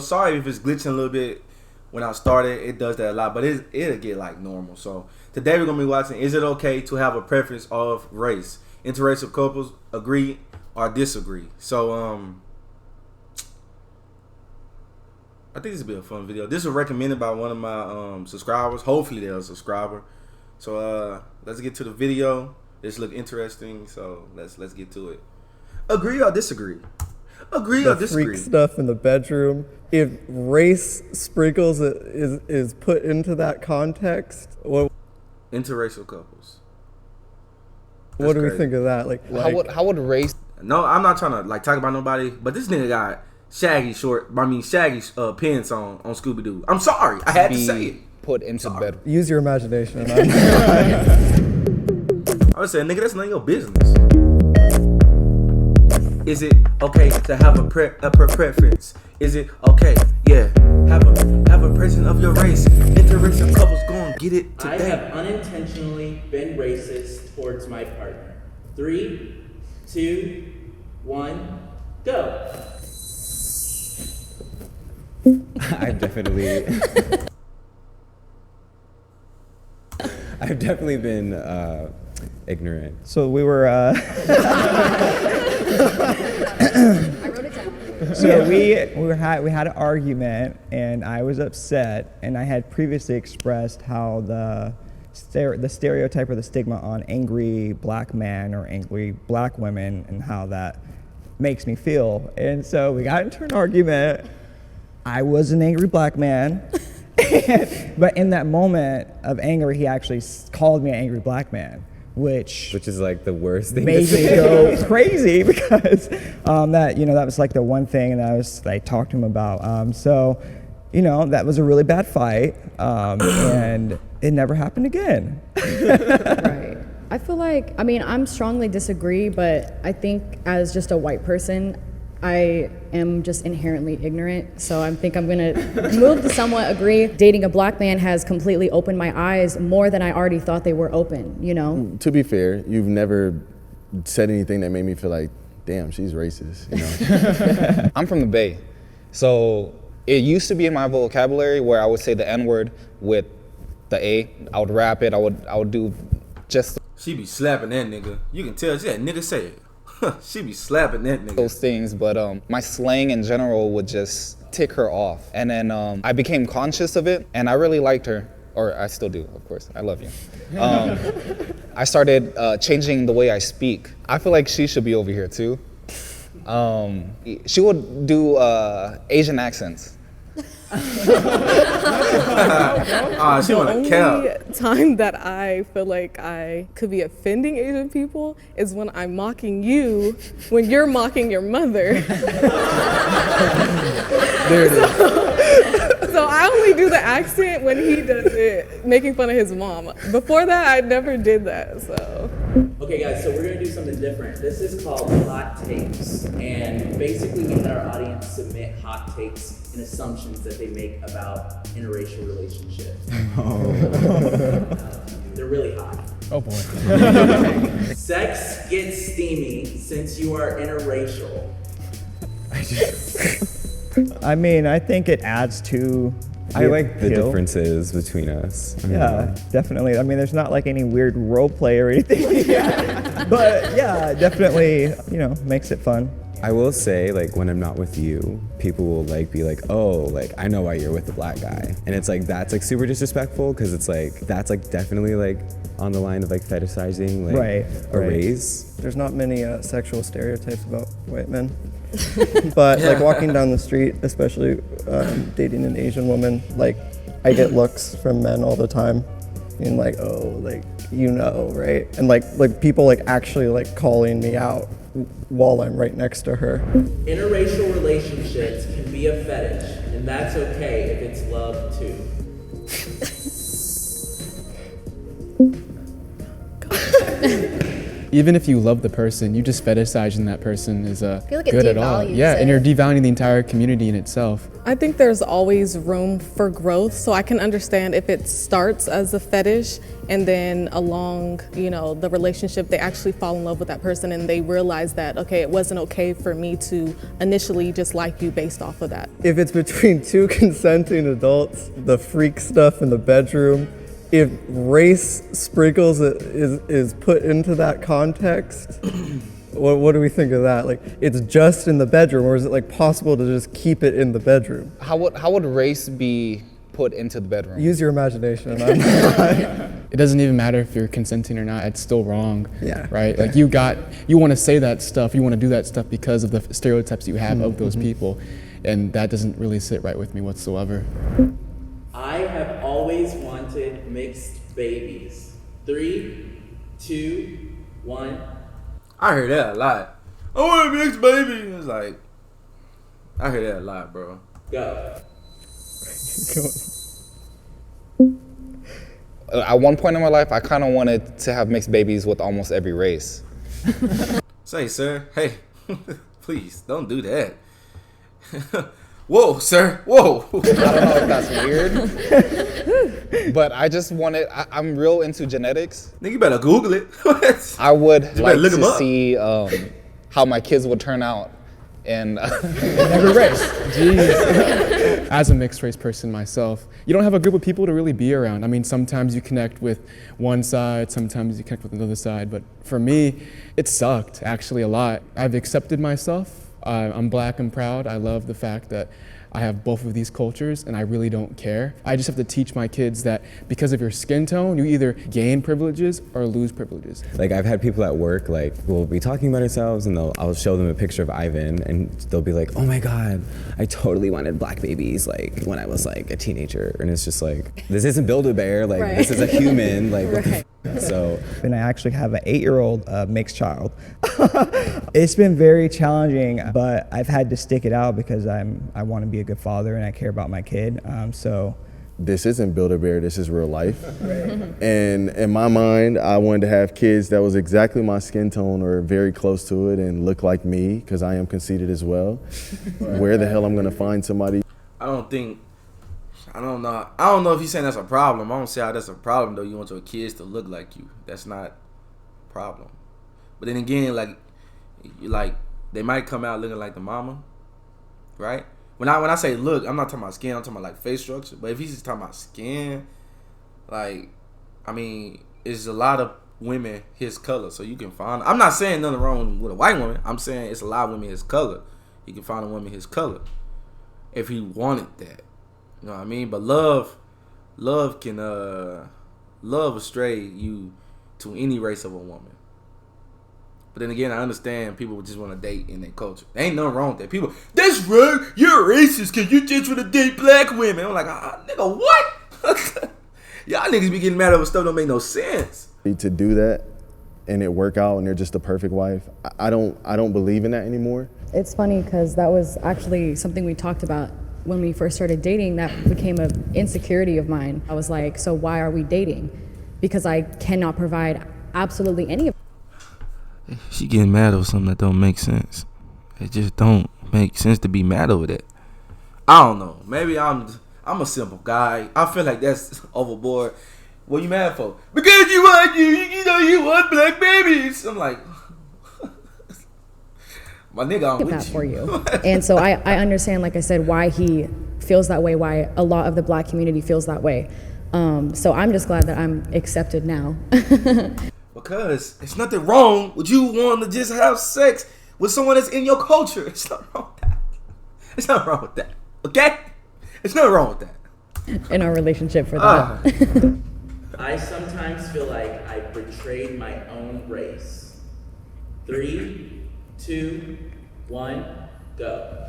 Sorry if it's glitching a little bit when I started. It does that a lot, but it'll get like normal. So today we're gonna be watching. Is it okay to have a preference of race? Interracial couples agree or disagree. So I think this will be a fun video. This was recommended by one of my subscribers. Hopefully they're a subscriber. So let's get to the video. This look interesting. So let's get to it. Agree or disagree? Agree or disagree? Freak stuff in the bedroom. If race sprinkles is put into that context, what? Interracial couples. What do we think of that? Like how would race? No, I'm not trying to like talk about nobody, but this nigga got Shaggy pants on Scooby Doo. I'm sorry, I had to say it. Put into bed. Use your imagination. I would say, nigga, that's none of your business. Is it okay to have a preference? Is it okay? Yeah, have a person of your race. Interracial couples gon' get it today. I have unintentionally been racist towards my partner. 3, 2, 1, go. I've definitely been ignorant. So we were. I wrote it down. So we had an argument, and I was upset, and I had previously expressed how the stereotype or the stigma on angry black men or angry black women and how that makes me feel. And so we got into an argument. I was an angry black man, but in that moment of anger, he actually called me an angry black man. Which is like the worst thing made to say. me go crazy because that was like the one thing, and I talked to him about. So that was a really bad fight, and it never happened again. Right. I feel like, I'm strongly disagree, but I think as just a white person, I am just inherently ignorant, so I think I'm gonna move to somewhat agree. Dating a black man has completely opened my eyes more than I already thought they were open, To be fair, you've never said anything that made me feel like, damn, she's racist, I'm from the Bay, so it used to be in my vocabulary where I would say the N-word with the A. I would rap it. I would do just. She be slapping that nigga. You can tell. She that nigga say it. She be slapping that nigga. Those things, but my slang in general would just tick her off. And then I became conscious of it, and I really liked her. Or I still do, of course. I love you. I started changing the way I speak. I feel like she should be over here too. She would do Asian accents. She wanna The cap. only time that I feel like I could be offending Asian people is when I'm mocking you when you're mocking your mother. There it is. So I only do the accent when he does it, making fun of his mom. Before that, I never did that, so. Okay guys, so we're gonna do something different. This is called hot takes, and basically we had our audience submit hot takes and assumptions that they make about interracial relationships. They're really hot. Oh boy. Sex gets steamy since you are interracial. I think it adds to. I like the appeal. differences between us. Yeah, definitely. There's not like any weird role play or anything like that. But yeah, definitely, makes it fun. I will say, like, when I'm not with you, people will like be like, oh, like, I know why you're with the black guy. And it's like, that's like super disrespectful, because it's like, that's like definitely like on the line of like fetishizing like a race. There's not many sexual stereotypes about white men. But like walking down the street, especially dating an Asian woman, like I get looks from men all the time, and like, oh, like, right? And like people like actually like calling me out while I'm right next to her. Interracial relationships can be a fetish, and that's okay if it's love too. even if you love the person, you just fetishizing that person is feel like it good at all. devalues Yeah, and it. you're devaluing the entire community in itself. I think there's always room for growth, so I can understand if it starts as a fetish and then along, the relationship, they actually fall in love with that person and they realize that, okay, it wasn't okay for me to initially just like you based off of that. If it's between two consenting adults, the freak stuff in the bedroom, if race sprinkles is put into that context, what do we think of that? Like, it's just in the bedroom, or is it like possible to just keep it in the bedroom? How would race be put into the bedroom? Use your imagination. It doesn't even matter if you're consenting or not, it's still wrong. Yeah. Right? Like you want to say that stuff, you want to do that stuff because of the stereotypes you have of those people. And that doesn't really sit right with me whatsoever. I have always wanted mixed babies. 3, 2, 1. I hear that a lot. I want a mixed baby. It's like, I hear that a lot, bro. Go. At one point in my life, I kind of wanted to have mixed babies with almost every race. Say, sir, hey, please don't do that. Whoa, sir, whoa. I don't know if that's weird, but I just wanted, I'm real into genetics. Nigga, you better Google it. I would like look 'em to up. see how my kids would turn out. And Every race. Jeez. As a mixed race person myself, you don't have a group of people to really be around. I mean, sometimes you connect with one side, sometimes you connect with another side. But for me, it sucked actually a lot. I've accepted myself. I'm black and proud. I love the fact that I have both of these cultures and I really don't care. I just have to teach my kids that because of your skin tone, you either gain privileges or lose privileges. Like I've had people at work, like we'll be talking about ourselves and I'll show them a picture of Ivan and they'll be like, oh my God, I totally wanted black babies like when I was like a teenager. And it's just like, this isn't Build-A-Bear, like Right. this is a human, like Right. so. And I actually have an 8-year-old mixed child. It's been very challenging, but I've had to stick it out because I want to be a good father and I care about my kid. So This isn't Build-A-Bear, this is real life. And in my mind, I wanted to have kids that was exactly my skin tone or very close to it and look like me, because I am conceited as well. Where the hell I'm gonna find somebody? I don't know. I don't know if you're saying that's a problem. I don't see how that's a problem, though. You want your kids to look like you. That's not a problem. But then again, like they might come out looking like the mama, right? When I say look, I'm not talking about skin. I'm talking about like face structure. But if he's just talking about skin, like, I mean, it's a lot of women his color, so you can find. I'm not saying nothing wrong with a white woman. I'm saying it's a lot of women his color. You can find a woman his color if he wanted that. You know what I mean? But love can love astray you to any race of a woman. But then again, I understand people just want to date in their culture. There ain't nothing wrong with that. People, that's right, you're racist because you just want to date black women. I'm like, nigga, what? Y'all niggas be getting mad over stuff don't make no sense. To do that and it work out and they're just the perfect wife, I don't believe in that anymore. It's funny because that was actually something we talked about when we first started dating. That became an insecurity of mine. I was like, so why are we dating? Because I cannot provide absolutely any of it. She getting mad over something that don't make sense. It just don't make sense to be mad over that. I don't know. Maybe I'm a simple guy. I feel like that's overboard. What you mad for? Because you want black babies. I'm like, my nigga, I'm with that you. for you. And so I understand, like I said, why he feels that way, why a lot of the black community feels that way. So I'm just glad that I'm accepted now. Because it's nothing wrong with you wanting to just have sex with someone that's in your culture. It's nothing wrong with that. It's nothing wrong with that. Okay? It's nothing wrong with that. In our relationship for that. I sometimes feel like I betrayed my own race. 3, 2, 1, go.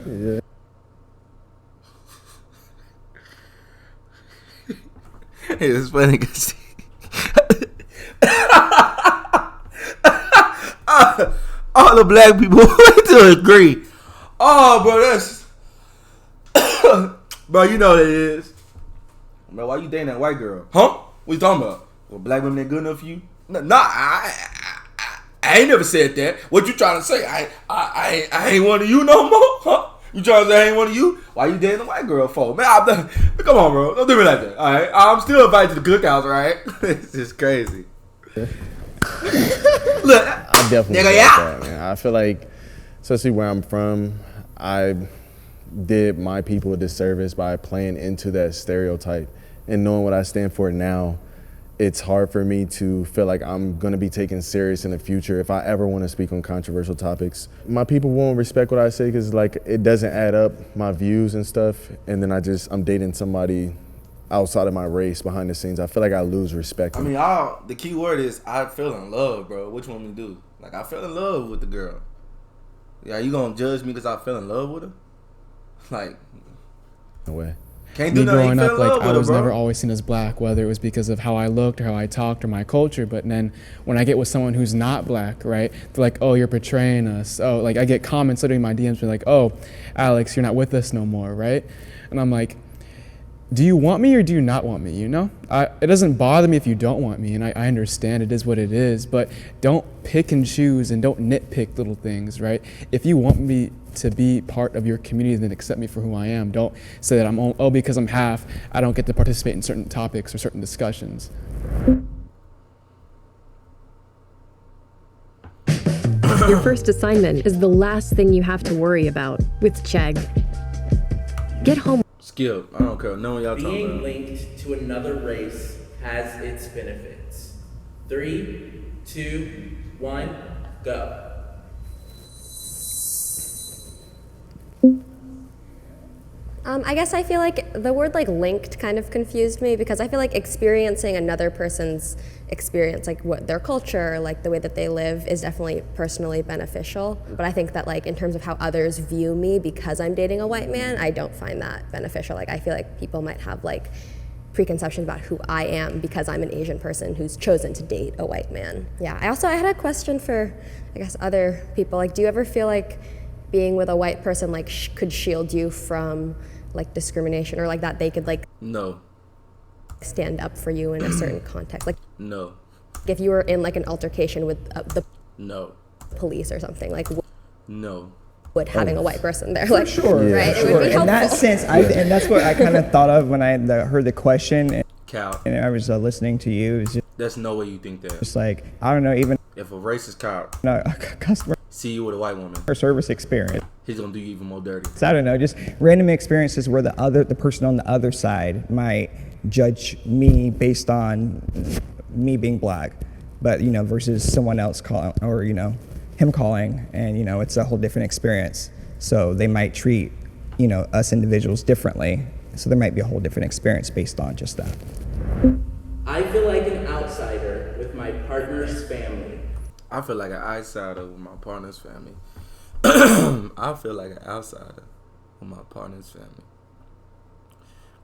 Yeah. It's funny because all the black people to agree. Oh, bro, that's bro. You know what it is. Man, why you dating that white girl? Huh? What you talking about? Well, black women ain't good enough for you? Nah, I ain't never said that. What you trying to say? I ain't one of you no more? Huh? You trying to say I ain't one of you? Why you dating a white girl for? Man, come on, bro. Don't do me like that. All right, I'm still invited to the cookhouse, right? This is crazy. Look, I definitely nigga, get yeah. that, man. I feel like, especially where I'm from, I did my people a disservice by playing into that stereotype. And knowing what I stand for now, it's hard for me to feel like I'm gonna be taken serious in the future if I ever wanna speak on controversial topics. My people won't respect what I say because like it doesn't add up, my views and stuff, and then I'm dating somebody outside of my race behind the scenes. I feel like I lose respect. I mean, the key word is I fell in love, bro. What you want me to do? Like, I fell in love with the girl. Yeah, you gonna judge me because I fell in love with her? Like, No way. can't do Me nothing. growing You up, fell in like love I with her, was bro. never always seen as black, whether it was because of how I looked or how I talked or my culture. But then when I get with someone who's not black, right, they're like, oh, you're betraying us. Oh, like I get comments literally in my DMs being like, oh, Alex, you're not with us no more, right? And I'm like, do you want me or do you not want me, you know? It doesn't bother me if you don't want me, and I understand it is what it is, but don't pick and choose and don't nitpick little things, right? If you want me to be part of your community, then accept me for who I am. Don't say that because I'm half, I don't get to participate in certain topics or certain discussions. Your first assignment is the last thing you have to worry about with Chegg. Get home. Skip. I don't care. No one y'all talking Being about. linked to another race has its benefits. 3, 2, 1, go. I guess I feel like the word like linked kind of confused me because I feel like experiencing another person's experience, like what their culture, like the way that they live is definitely personally beneficial. But I think that like in terms of how others view me because I'm dating a white man, I don't find that beneficial. Like I feel like people might have like preconceptions about who I am because I'm an Asian person who's chosen to date a white man. Yeah, I had a question for, I guess, other people. Like, do you ever feel like being with a white person like could shield you from like discrimination or like that they could like No. stand up for you in a certain context? Like, No. if you were in like an altercation with the No. police or something, like No. would having a white person there, like, Sure, right? It would sure. be helpful. In that sense, and that's what I kind of thought of when I heard the question Cal. and I was listening to you. It was There's no way you think that. just like, I don't know, even If a racist cop a customer see you with a white woman, service experience. he's gonna do you even more dirty. So I don't know, just random experiences where the person on the other side might judge me based on me being black, but versus someone else calling or him calling, and it's a whole different experience. So they might treat us individuals differently. So there might be a whole different experience based on just that. I feel like an outsider with my partner's family. I feel like an outsider with my partner's family. I feel like an outsider with my partner's family.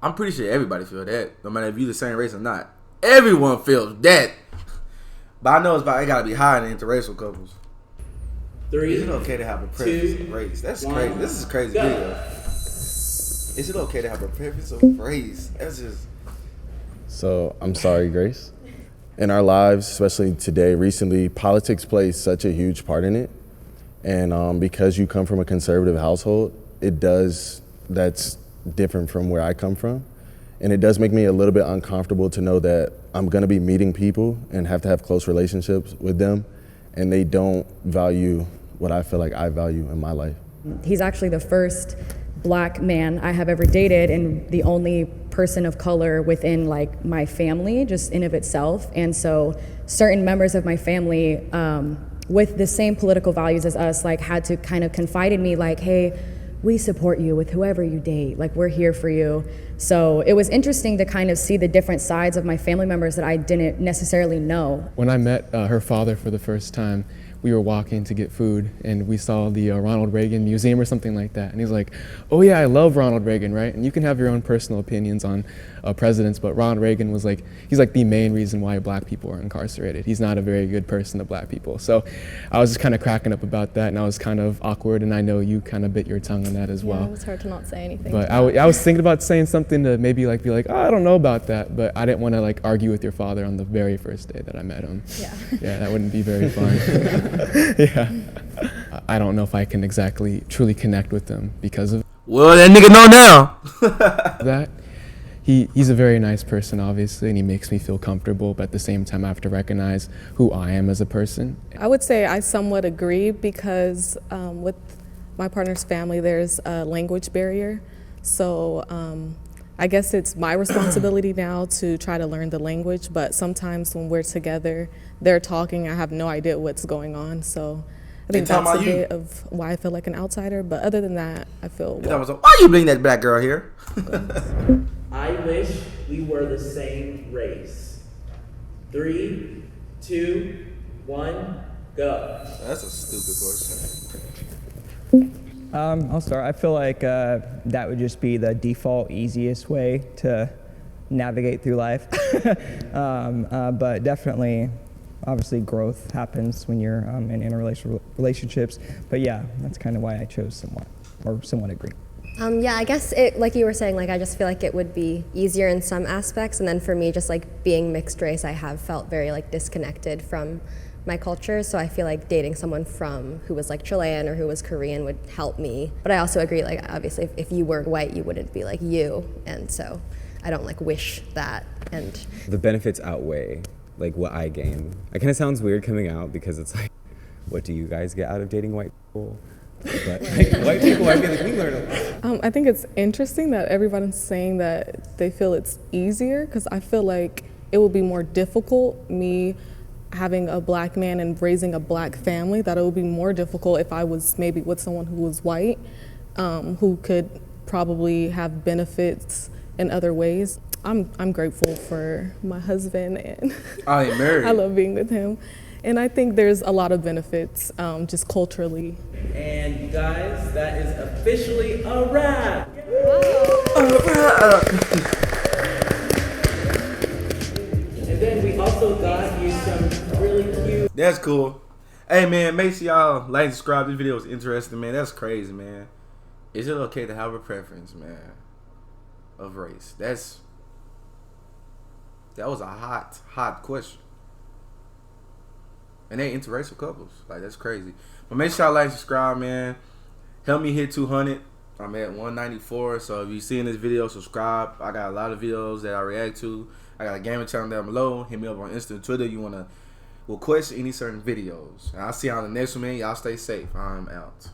I'm pretty sure everybody feel that, no matter if you the same race or not. Everyone feels that. But I know it gotta be higher than interracial couples. 3, Is it okay to have a preference 2, of race? That's 1, crazy. This is a crazy go. video. Is it okay to have a preference of race? That's just. So I'm sorry, Grace. In our lives, especially today, recently, politics plays such a huge part in it. And because you come from a conservative household, that's different from where I come from. And it does make me a little bit uncomfortable to know that I'm gonna be meeting people and have to have close relationships with them, and they don't value what I feel like I value in my life. He's actually the first black man I have ever dated and the only person of color within like my family just in of itself. And so certain members of my family with the same political values as us like had to kind of confide in me like, hey, we support you with whoever you date, like we're here for you. So it was interesting to kind of see the different sides of my family members that I didn't necessarily know. When I met her father for the first time, we were walking to get food, and we saw the Ronald Reagan Museum or something like that. And he's like, oh yeah, I love Ronald Reagan, right? And you can have your own personal opinions on presidents, but Ronald Reagan was like, he's like the main reason why black people are incarcerated. He's not a very good person to black people. So I was just kind of cracking up about that, and I was kind of awkward, and I know you kind of bit your tongue on that as well. Yeah, it was hard to not say anything. But I was thinking about saying something to maybe like be like, oh, I don't know about that, but I didn't want to like argue with your father on the very first day that I met him. Yeah. Yeah, that wouldn't be very fun. Yeah. I don't know if I can exactly truly connect with him because of Well, that nigga know now. that. He's a very nice person, obviously, and he makes me feel comfortable, but at the same time, I have to recognize who I am as a person. I would say I somewhat agree because with my partner's family, there's a language barrier. So I guess it's my responsibility now to try to learn the language, but sometimes when we're together, they're talking, I have no idea what's going on. So I think that's a bit of why I feel like an outsider, but other than that, I feel why you bring that black girl here? I wish we were the same race. 3, 2, 1, go. That's a stupid question. I'll start. I feel like that would just be the default easiest way to navigate through life. But definitely, obviously, growth happens when you're in interracial relationships. But yeah, that's kind of why I chose somewhat agree. Yeah, I guess like you were saying, like I just feel like it would be easier in some aspects, and then for me, just like being mixed race, I have felt very like disconnected from my culture. So I feel like dating someone who was like Chilean or who was Korean would help me. But I also agree, like obviously, if you weren't white, you wouldn't be like you, and so I don't like wish that. And the benefits outweigh like what I gain. It kind of sounds weird coming out because it's like, what do you guys get out of dating white people? But like, white people, I feel like we learn a lot. I think it's interesting that everyone's saying that they feel it's easier because I feel like it would be more difficult, me having a black man and raising a black family, that it would be more difficult if I was maybe with someone who was white, who could probably have benefits in other ways. I'm grateful for my husband, and I ain't married. I love being with him. And I think there's a lot of benefits just culturally. And you guys, that is officially a wrap. And then we also got you some really cute. That's cool. Hey man, make sure y'all like and subscribe. This video was interesting, man. That's crazy, man. Is it okay to have a preference, man, of race? That was a hot question. And they interracial couples. Like, that's crazy. But make sure y'all like and subscribe, man. Help me hit 200. I'm at 194. So if you seeing this video, subscribe. I got a lot of videos that I react to. I got a gaming channel down below. Hit me up on Insta and Twitter. You want to request any certain videos. And I'll see y'all on the next one, man. Y'all stay safe. I'm out.